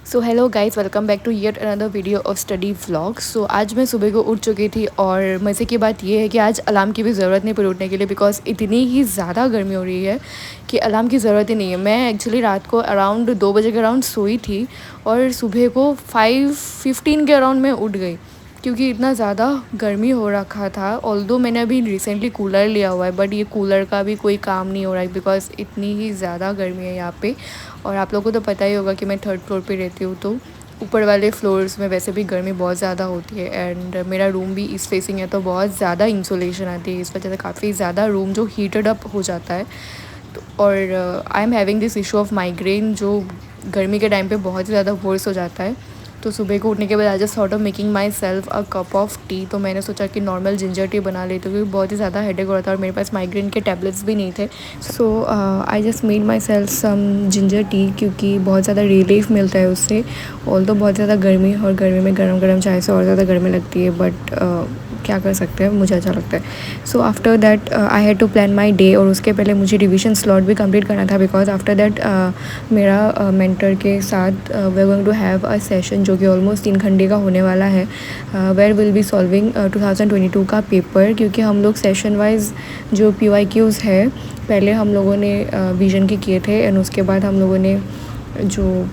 So hello guys, welcome back to yet another video of study vlog. So आज मैं सुबह को उठ चुकी थी और मज़े की बात ये है कि आज अलार्म की भी ज़रूरत नहीं पड़ी उठने के लिए, बिकॉज इतनी ही ज़्यादा गर्मी हो रही है कि अलार्म की ज़रूरत ही नहीं है। मैं एक्चुअली रात को अराउंड 2 बजे के अराउंड सोई थी और सुबह को 5:15 के अराउंड मैं उठ गई, क्योंकि इतना ज़्यादा गर्मी हो रखा था। ऑल्दो मैंने अभी रिसेंटली कूलर लिया हुआ है, बट ये कूलर का भी कोई काम नहीं हो रहा है बिकॉज़ इतनी ही ज़्यादा गर्मी है यहाँ पे। और आप लोगों को तो पता ही होगा कि मैं थर्ड फ्लोर पे रहती हूँ, तो ऊपर वाले फ्लोर्स में वैसे भी गर्मी बहुत ज़्यादा होती है। एंड मेरा रूम भी ईस्ट फेसिंग है, तो बहुत ज़्यादा इंसोलेशन आती है, इस वजह से काफ़ी ज़्यादा रूम जो हीटेड अप हो जाता है। तो और I am having this issue of migraine, जो गर्मी के टाइम पे बहुत ही ज़्यादा वर्स हो जाता है। तो सुबह को उठने के बाद I just thought of making my self a cup of T. तो मैंने सोचा कि नॉर्मल जिंजर टी बना लेती हूँ, क्योंकि बहुत ही ज़्यादा हेडेक हो रहा था और मेरे पास माइग्रेन के टैबलेट्स भी नहीं थे। So I just made my self some ginger tea, क्योंकि बहुत ज़्यादा रिलीफ मिलता है उससे। ऑल तो बहुत ज़्यादा गर्मी, और गर्मी में गरम गरम चाय से और ज़्यादा गर्मी लगती है, बट क्या कर सकते हैं, मुझे अच्छा लगता है। So after that I had to plan my day, और उसके पहले मुझे रिविजन स्लॉट भी कंप्लीट करना था, बिकॉज आफ्टर दैट मेरा मेंटर के साथ we are going to have a session जो कि ऑलमोस्ट 3 घंटे का होने वाला है, वेयर विल बी सॉल्विंग 2022 का पेपर। क्योंकि हम लोग सेशन वाइज जो PYQs है पहले हम लोगों ने विजन के किए थे, एंड उसके बाद हम लोगों ने जो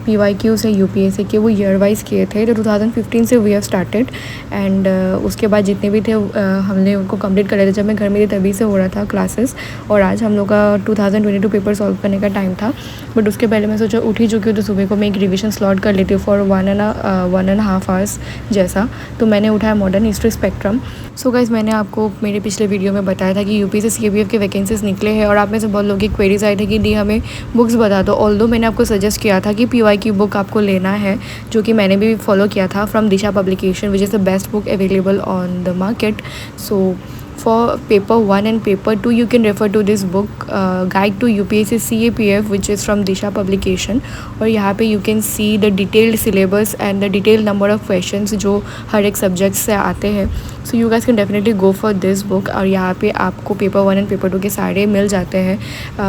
PYQs है UPSC के वो ईयर वाइज किए थे। तो 2015 से वी हैव स्टार्टेड, एंड उसके बाद जितने भी थे हमने उनको कंप्लीट कर लिया था। जब मैं घर में थी तभी से हो रहा था क्लासेस, और आज हम लोग का 2022 पेपर सॉल्व करने का टाइम था। बट उसके पहले मैं सोचा उठ ही चुकी हूँ, तो सुबह को मैं एक रिविजन स्लॉट कर लेती हूँ फॉर 1.5 आवर्स जैसा। तो मैंने उठाया modern history spectrum. So guys, मैंने आपको मेरे पिछले वीडियो में बताया था कि UPSC CAPF के वैकेंसीज निकले हैं, और आप में से बहुत लोगों की क्वेरीज आई थी कि दी हमें बुक्स बता दो। ऑल्दो मैंने आपको सजेस्ट किया था कि PYQ बुक आपको लेना है, जो कि मैंने भी फॉलो किया था, from Disha publication, which is the best book available on the market. So for paper 1 and paper 2 you can refer to this book, guide to UPSC CAPF, which is from Disha publication। और यहाँ पे you can see the detailed syllabus and the detailed number of questions जो हर एक subject से आते हैं। सो you guys can definitely go for this book। और यहाँ पे आपको पेपर 1 एंड पेपर 2 के सारे मिल जाते हैं,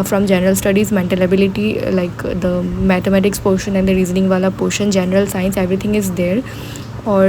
from general studies, mental ability, like the mathematics portion and the reasoning वाला portion, general science, everything is there. और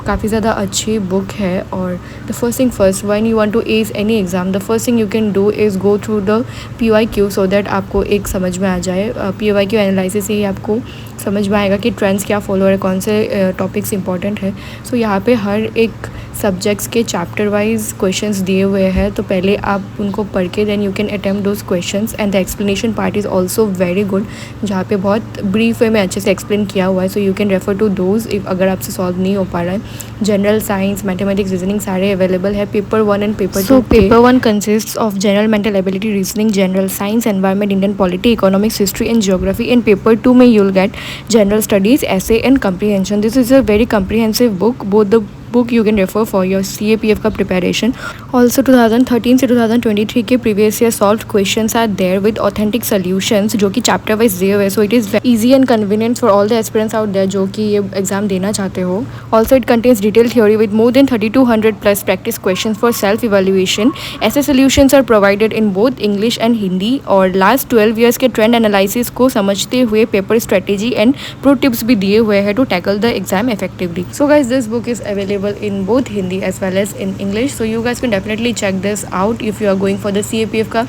काफ़ी ज़्यादा अच्छी बुक है। और the first thing first, when you want to ace any exam, the first thing you can do is go through the PYQ, so that आपको एक समझ में आ जाए। PYQ एनालिसिस से ही आपको समझ में आएगा कि ट्रेंड्स क्या फॉलो हो रहे, कौन से टॉपिक्स इंपॉर्टेंट है। सो यहाँ पे हर एक सब्जेक्ट्स के चैप्टर वाइज क्वेश्चंस दिए हुए हैं, तो पहले आप उनको पढ़ के then you can attempt those questions. And the explanation part is also very good, जहाँ पे बहुत ब्रीफ वे में अच्छे से एक्सप्लेन किया हुआ है। So you can refer to those if अगर आपसे सॉल्व नहीं हो पा रहा है। जनरल साइंस, मैथमेटिक्स, रीजनिंग सारे अवेलेबल है paper 1 and paper 2। So paper 1 consist of general mental ability, reasoning, general science, environment, Indian polity, economics, history and geography. And paper 2 में you will get general studies, essay and comprehension। This is a very comprehensive book, both the book you can refer for your CAPF का preparation। Also 2013 से 2023 के previous year solved questions are there with authentic solutions, जो कि chapter wise दिए हुए, so it is easy and convenient for all the aspirants out there जो कि ये exam देना चाहते हो। Also it contains detailed theory with more than 3200 plus practice questions for self evaluation। ऐसे solutions are provided in both English and Hindi, और last 12 years के trend analysis को समझते हुए paper strategy and pro tips भी दिए हुए हैं to tackle the exam effectively। So guys, this book is available in both Hindi as well as in English, so you guys can definitely check this out if you are going for the CAPF का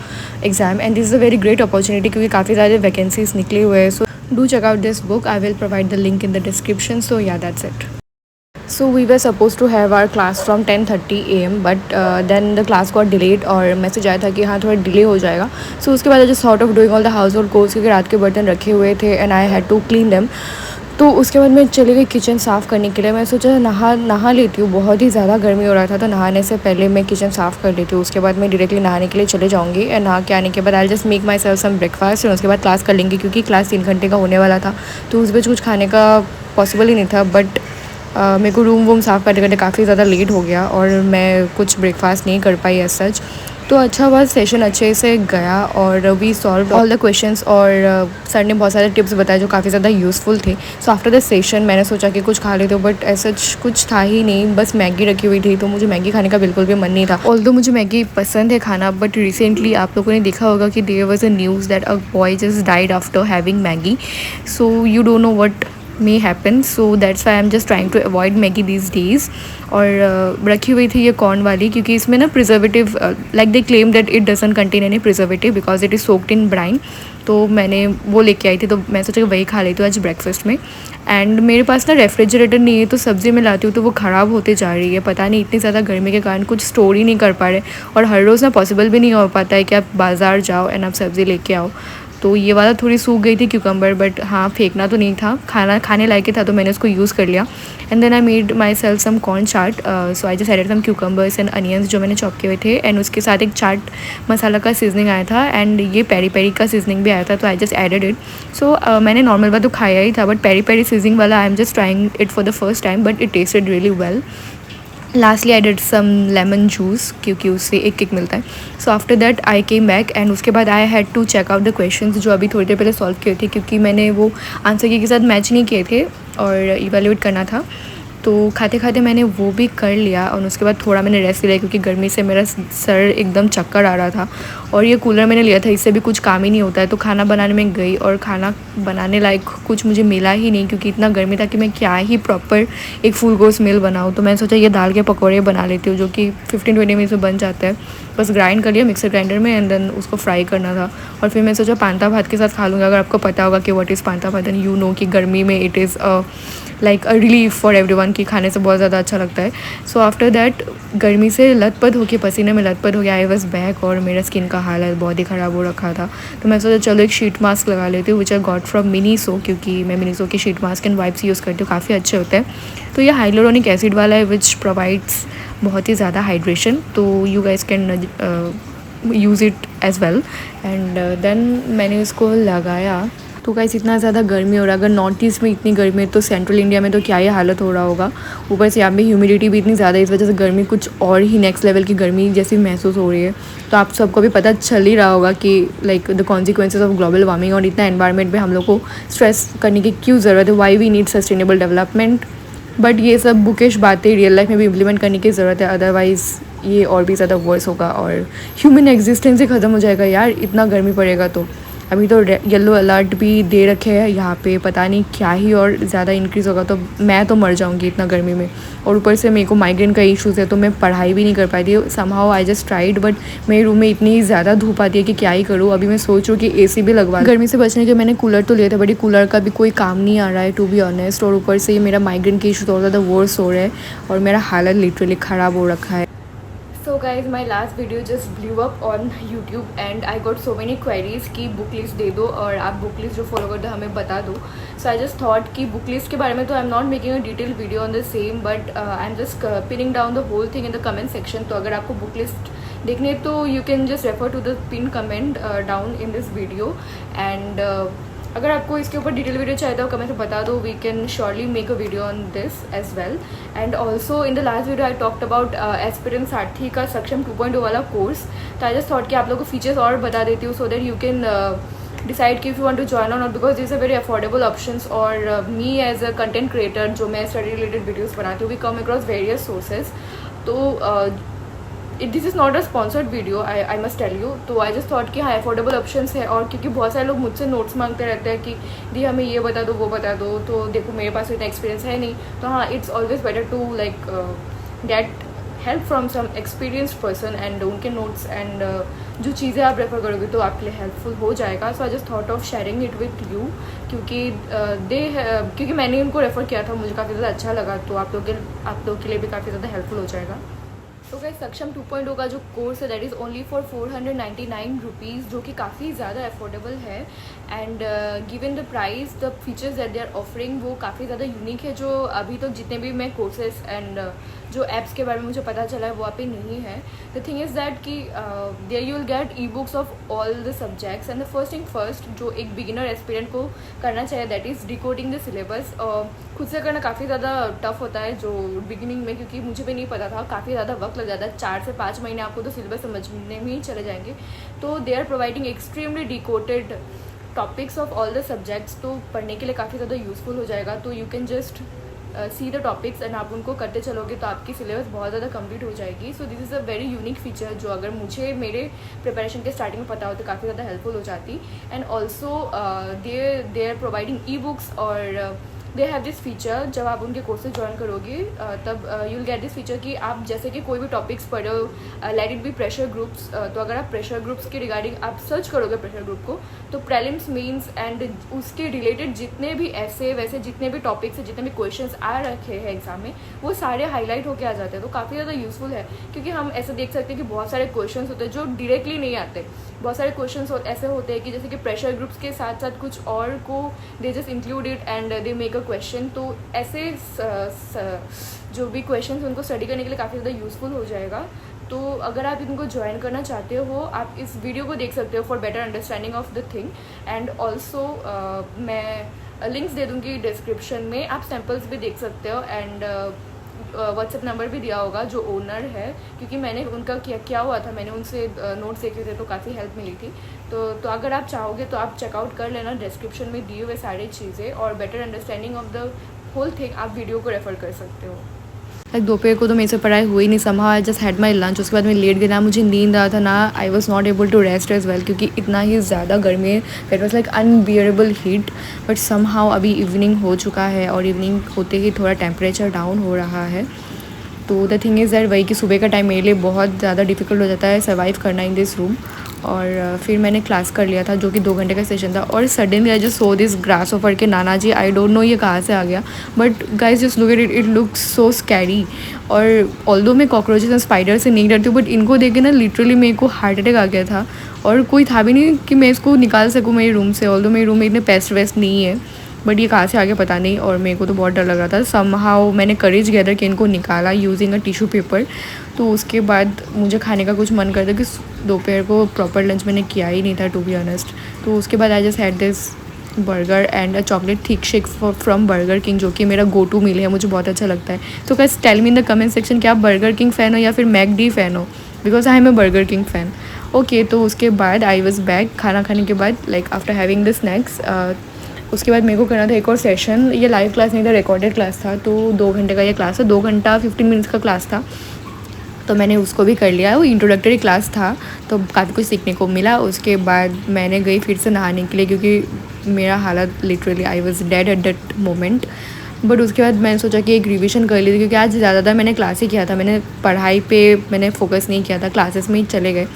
exam। and this is a very great opportunity क्योंकि काफ़ी सारे vacancies निकले हुए हैं। so do check out this book, I will provide the link in the description। so yeah, that's it। So we were supposed to have our class from 10:30 AM, but then the class got delayed, और message आया था कि हाँ थोड़ा delay हो जाएगा। So उसके बाद just sort of doing all the household chores, क्योंकि रात के बर्तन रखे हुए थे and I had to clean them. तो उसके बाद मैं चली गई किचन साफ़ करने के लिए। मैं सोचा नहा लेती हूँ, बहुत ही ज़्यादा गर्मी हो रहा था, तो नहाने से पहले मैं किचन साफ़ कर लेती हूँ। उसके बाद मैं डायरेक्टली नहाने के लिए चले जाऊँगी, एंड नहा के आने के बाद I just make my self some breakfast, और उसके बाद क्लास कर लेंगे, क्योंकि क्लास 3 घंटे का होने वाला था, तो उस बीच कुछ खाने का पॉसिबल ही नहीं था। बट मेरे को रूम वूम साफ़ करते करते काफ़ी ज़्यादा लेट हो गया, और मैं कुछ ब्रेकफास्ट नहीं कर पाई एज सच। तो अच्छा हुआ, सेशन अच्छे से गया और we solve all the questions और सर ने बहुत सारे टिप्स बताए जो काफ़ी ज़्यादा यूज़फुल थे। सो आफ्टर द सेशन मैंने सोचा कि कुछ खा लेते हो, बट ऐसा कुछ था ही नहीं, बस मैगी रखी हुई थी, तो मुझे मैगी खाने का बिल्कुल भी मन नहीं था। ऑल्दो मुझे मैगी पसंद है खाना, बट रिसेंटली आप लोगों ने देखा होगा कि there was a news that a boy just died after having Maggi. So you don't know what may happen, so that's why I'm just trying to avoid Maggi these days। और रखी हुई थी ये कॉर्न वाली, क्योंकि इसमें ना preservative, like they claim that it doesn't contain any preservative because it is soaked in brine. तो मैंने वो लेके आई थी, तो मैं सोचा कि वही खा लेती हूँ आज ब्रेकफास्ट में। एंड मेरे पास ना रेफ्रिजरेटर नहीं है, तो सब्ज़ी में लाती हूँ तो वो ख़राब होते जा रही है, पता नहीं इतनी ज़्यादा गर्मी के कारण कुछ स्टोर ही नहीं कर पा रहे। और हर रोज़ ना पॉसिबल भी नहीं हो पाता है कि आप बाज़ार जाओ एंड आप सब्ज़ी लेके आओ। तो ये वाला थोड़ी सूख गई थी क्यूकम्बर, बट हाँ फेंकना तो नहीं था, खाने लायक ही था, तो मैंने उसको यूज़ कर लिया। And then I made my self some corn chaat. So I just added some cucumbers and onions जो मैंने चॉप किए हुए थे, एंड उसके साथ एक चाट मसाला का सीजनिंग आया था, एंड ये पेरी पेरी का सीजनिंग भी आया था, तो आई जस्ट एडेड इट। सो मैंने नॉर्मल वाला तो खाया ही था, बट पेरी पेरी सीजनिंग वाला I am just trying it for the first time, but it tasted really well. Lastly I did some lemon juice, क्योंकि उससे एक किक मिलता है। So after that I came back, and उसके बाद I had to check out the questions जो अभी थोड़ी देर पहले सॉल्व किए थे, क्योंकि मैंने वो आंसर की के साथ मैच नहीं किए थे और इवैल्यूएट करना था। तो खाते खाते मैंने वो भी कर लिया, और उसके बाद थोड़ा मैंने रेस्ट लिया, क्योंकि गर्मी से मेरा सर एकदम चक्कर आ रहा था। और ये कूलर मैंने लिया था, इससे भी कुछ काम ही नहीं होता है। तो खाना बनाने में गई, और खाना बनाने लायक कुछ मुझे मिला ही नहीं, क्योंकि इतना गर्मी था कि मैं क्या ही प्रॉपर एक फुल कोर्स मील बनाऊँ। तो मैंने सोचा ये दाल के पकौड़े बना लेती हूँ, जो कि 15-20 मिनट में बन जाता है। बस ग्राइंड कर लिया मिक्सर ग्राइंडर में, एंड देन उसको फ्राई करना था। और फिर मैं सोचा पांता भात के साथ खा लूँगा। अगर आपको पता होगा कि व्हाट इज़ पांता भात, एंड यू नो कि गर्मी में it is like a relief for everyone, की खाने से बहुत ज़्यादा अच्छा लगता है। सो आफ्टर दैट गर्मी से लथपथ होकर, पसीने में लथपथ हो गया, आई वाज बैक, और मेरा स्किन का हालत बहुत ही ख़राब हो रखा था। तो मैं सोचा चलो एक शीट मास्क लगा लेती हूँ, विच आई गॉट फ्रॉम मिनीसो, क्योंकि मैं मिनीसो की sheet mask and wipes use करती हूँ, काफ़ी अच्छे होते हैं। तो ये हाइलोरोनिक एसिड वाला है, विच प्रोवाइड्स बहुत ही ज़्यादा हाइड्रेशन, तो you guys can use it as well. And then मैंने इसको लगाया। तो गाइस इतना ज़्यादा गर्मी हो रहा है, अगर नॉर्थ ईस्ट में इतनी गर्मी है तो सेंट्रल इंडिया में तो क्या ही हालत हो रहा होगा। ऊपर से यहाँ पे ह्यूमिडिटी भी इतनी ज़्यादा है, इस वजह से गर्मी कुछ और ही नेक्स्ट लेवल की गर्मी जैसी महसूस हो रही है। तो आप सबको भी पता चल ही रहा होगा कि like the consequences of global warming, और इतना एनवायरनमेंट में हम लोग को स्ट्रेस करने की क्यों ज़रूरत है, why we need sustainable development. But ये सब बुकिश बातें रियल लाइफ में भी इम्प्लीमेंट करने की ज़रूरत है, अदरवाइज़ ये और भी ज़्यादा वर्स होगा और ह्यूमन एग्जिस्टेंस ही ख़त्म हो जाएगा यार, इतना गर्मी पड़ेगा तो। अभी तो येलो अलर्ट भी दे रखे हैं यहाँ पे, पता नहीं क्या ही और ज़्यादा इंक्रीज़ होगा, तो मैं तो मर जाऊँगी इतना गर्मी में। और ऊपर से मेरे को माइग्रेन का इशूज़ है, तो मैं पढ़ाई भी नहीं कर पाई थी। Somehow I just tried, but मेरे रूम में इतनी ज़्यादा धूप आती है कि क्या ही करूँ। अभी मैं सोच रही हूँ कि AC भी लगवा। गर्मी से बचने के मैंने कूलर तो लिया था, बट कूलर का भी कोई काम नहीं आ रहा है टू बी ऑनेस्ट। और ऊपर से मेरा माइग्रेन के इशू तो और ज़्यादा वर्स हो रहा है, और मेरा हालत लिटरली ख़राब हो रखा है। So guys, my last video just blew up on YouTube and I got so many queries कि बुक लिस्ट दे दो, और आप बुक लिस्ट जो फॉलो करते हो हमें बता दो। So I just thought कि बुक लिस्ट के बारे में तो I am not making a detail video on the same, but I am just pinning down the whole thing in the comment section. तो अगर आपको बुक लिस्ट देखनी है तो you can just refer to the pin comment down in this video. And अगर आपको इसके ऊपर डिटेल वीडियो चाहिए तो कमेंट में बता दो, we can surely make a video on this as well. And also in the last video I talked about aspirant Sarathi का सक्षम 2.0 वाला कोर्स। तो आई जस्ट थॉट कि आप लोगों को फीचर्स और बता देती हूँ, so that you can decide कि if you want to join और not, because this a very affordable options. और me as a content creator जो मैं स्टडी रिलेटेड वीडियोज़ बनाती हूँ, we come across various sources. तो this is not a sponsored video, I must tell you. तो I just thought कि हाँ affordable options है, और क्योंकि बहुत सारे लोग मुझसे नोट्स मांगते रहते हैं कि दी हमें ये बता दो वो बता दो, तो देखो मेरे पास इतना एक्सपीरियंस है नहीं, तो हाँ it's always better to like get help from some experienced person, and उनके नोट्स एंड जो चीज़ें आप रेफर करोगे तो आपके लिए हेल्पफुल हो जाएगा। So I just thought of sharing it with you, क्योंकि मैंने उनको रेफ़र किया था, मुझे काफ़ी ज़्यादा अच्छा लगा, तो आप लोग के लिए भी काफ़ी ज़्यादा हेल्पफुल हो जाएगा। तो गाइस सक्षम 2.0 का जो कोर्स है that is only for 499 rupees, जो कि काफ़ी ज़्यादा अफोर्डेबल है। And given the price, the features that they are offering वो काफ़ी ज़्यादा यूनिक है, जो अभी तक जितने भी मैं कोर्सेज एंड जो ऐप्स के बारे में मुझे पता चला है वो पे नहीं है। द थिंग इज़ दैट कि there you will get e books of all the subjects, and the first thing first जो एक बिगिनर एस्पिरेंट को करना चाहिए that is decoding the syllabus. खुद से करना काफ़ी ज़्यादा टफ होता है जो बिगिनिंग में, क्योंकि मुझे भी नहीं पता था, काफ़ी ज़्यादा वक्त लग जाता है, 4 से 5 महीने आपको तो सिलेबस समझने में ही चले जाएंगे। तो they are providing extremely decoded topics of all the subjects, तो पढ़ने के लिए काफ़ी ज़्यादा यूज़फुल हो जाएगा। तो you can just see the topics and आप उनको करते चलोगे तो आपकी सिलेबस बहुत ज़्यादा कंप्लीट हो जाएगी। So this is a very unique feature जो अगर मुझे मेरे प्रिपरेशन के स्टार्टिंग में पता हो तो काफ़ी ज़्यादा हेल्पफुल हो जाती। And also they are providing e books और दे हैव दिस फीचर, जब आप उनके कोर्सेज ज्वाइन करोगे तब you will get this feature कि आप जैसे कि कोई भी टॉपिक्स पढ़ो, let it be pressure groups, तो अगर आप प्रेशर ग्रुप्स के रिगार्डिंग आप सर्च करोगे प्रेशर ग्रुप को, तो प्रीलिम्स मेंस एंड उसके रिलेटेड जितने भी ऐसे वैसे जितने भी टॉपिक्स हैं, जितने भी क्वेश्चंस आ रखे हैं एग्जाम में, वो सारे हाईलाइट होके आ जाते हैं। तो काफ़ी ज़्यादा यूज़फुल है, क्योंकि हम ऐसे देख सकते हैं कि बहुत सारे क्वेश्चंस होते हैं जो डायरेक्टली नहीं आते। बहुत सारे क्वेश्चंस ऐसे होते हैं कि जैसे कि प्रेशर ग्रुप्स के साथ साथ कुछ और को they just include it and they make a question. तो ऐसे जो भी क्वेश्चंस उनको स्टडी करने के लिए काफ़ी ज़्यादा यूज़फुल हो जाएगा। तो अगर आप इनको ज्वाइन करना चाहते हो, आप इस वीडियो को देख सकते हो for better understanding of the thing. And also मैं लिंक्स दे दूँगी डिस्क्रिप्शन में, आप सैम्पल्स भी देख सकते हो। एंड व्हाट्सएप नंबर भी दिया होगा जो ओनर है, क्योंकि मैंने उनका क्या हुआ था, मैंने उनसे नोट्स देखे थे तो काफ़ी हेल्प मिली थी। तो अगर आप चाहोगे तो आप चेकआउट कर लेना, डिस्क्रिप्शन में दिए हुए सारी चीज़ें, और better understanding of the whole thing आप वीडियो को रेफ़र कर सकते हो। लाइक दोपहर को तो मेरे से पढ़ाई हुई नहीं, somehow I just had my lunch. उसके बाद मैं लेट गई, ना मुझे नींद आ रहा था, ना I was not able to rest as well, क्योंकि इतना ही ज़्यादा गर्मी है। It was like unbearable heat. But somehow अभी इवनिंग हो चुका है और इवनिंग होते ही थोड़ा टेम्परेचर डाउन हो रहा है। तो द थिंग इज़ दैट वही कि सुबह का टाइम मेरे लिए बहुत ज़्यादा डिफ़िकल्ट हो जाता है सर्वाइव करना इन दिस रूम। और फिर मैंने क्लास कर लिया था जो कि 2 घंटे का सेशन था, और suddenly I just so this grass offer के नाना जी, आई डोंट नो ये कहाँ से आ गया, but guys just look at it, it looks so scary. और ऑल्दो मैं कॉकरोचेस एंड स्पाइडर से नहीं डरती हूँ, बट इनको देख के ना लिटरली मेरे को हार्ट अटैक आ गया था। और कोई था भी नहीं कि मैं इसको निकाल सकूँ मेरे रूम से, ऑल्दो मेरे रूम में इतने पेस्ट वेस्ट नहीं है, बट ये कहाँ से आ गया पता नहीं। और मेरे को तो बहुत डर लग रहा था। समहाउ मैंने करेज गैदर कि इनको निकाला यूजिंग अ टिश्यू पेपर। तो उसके बाद मुझे खाने का कुछ मन करता कि दोपहर को प्रॉपर लंच मैंने किया ही नहीं था टू बी ऑनेस्ट। तो उसके बाद I just had this burger and a chocolate thick shake from burger king, जो कि मेरा गो टू मील है, मुझे बहुत अच्छा लगता है। तो guys tell me in the comment section कि आप बर्गर किंग फ़ैन हो या फिर मैकडी फ़ैन हो, because I am a Burger King fan. Okay, तो उसके बाद आई वॉज बैक खाना खाने के बाद, like after having the snacks. उसके बाद मेरे को करना था एक और सेशन। ये लाइव क्लास नहीं था, रिकॉर्डेड क्लास था। तो 2 घंटे का ये क्लास था, 2 घंटा 15 मिनट्स का क्लास था। तो मैंने उसको भी कर लिया। वो इंट्रोडक्टरी क्लास था, तो काफ़ी कुछ सीखने को मिला। उसके बाद मैंने गई फिर से नहाने के लिए, क्योंकि मेरा हालत literally I was dead at that moment. But उसके बाद मैंने सोचा कि एक रिवीजन कर ली थी, क्योंकि आज ज़्यादातर मैंने क्लास ही किया था, मैंने पढ़ाई पे मैंने फोकस नहीं किया था, क्लासेस में ही चले गए।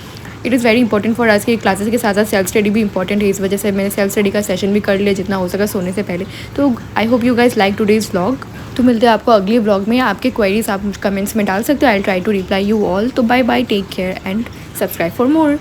It is very important for us कि क्लासेस के साथ साथ सेल्फ स्टडी भी इंपॉर्टेंट है। इस वजह से मैंने सेल्फ स्टडी का सेशन भी कर लिया जितना हो सका सोने से पहले। तो I hope you guys like today's vlog. तो मिलते हैं आपको अगले व्लॉग में। आपके क्वेरीज आप कमेंट्स में डाल सकते हो, I will try to reply you all. तो bye bye, take care and subscribe for more.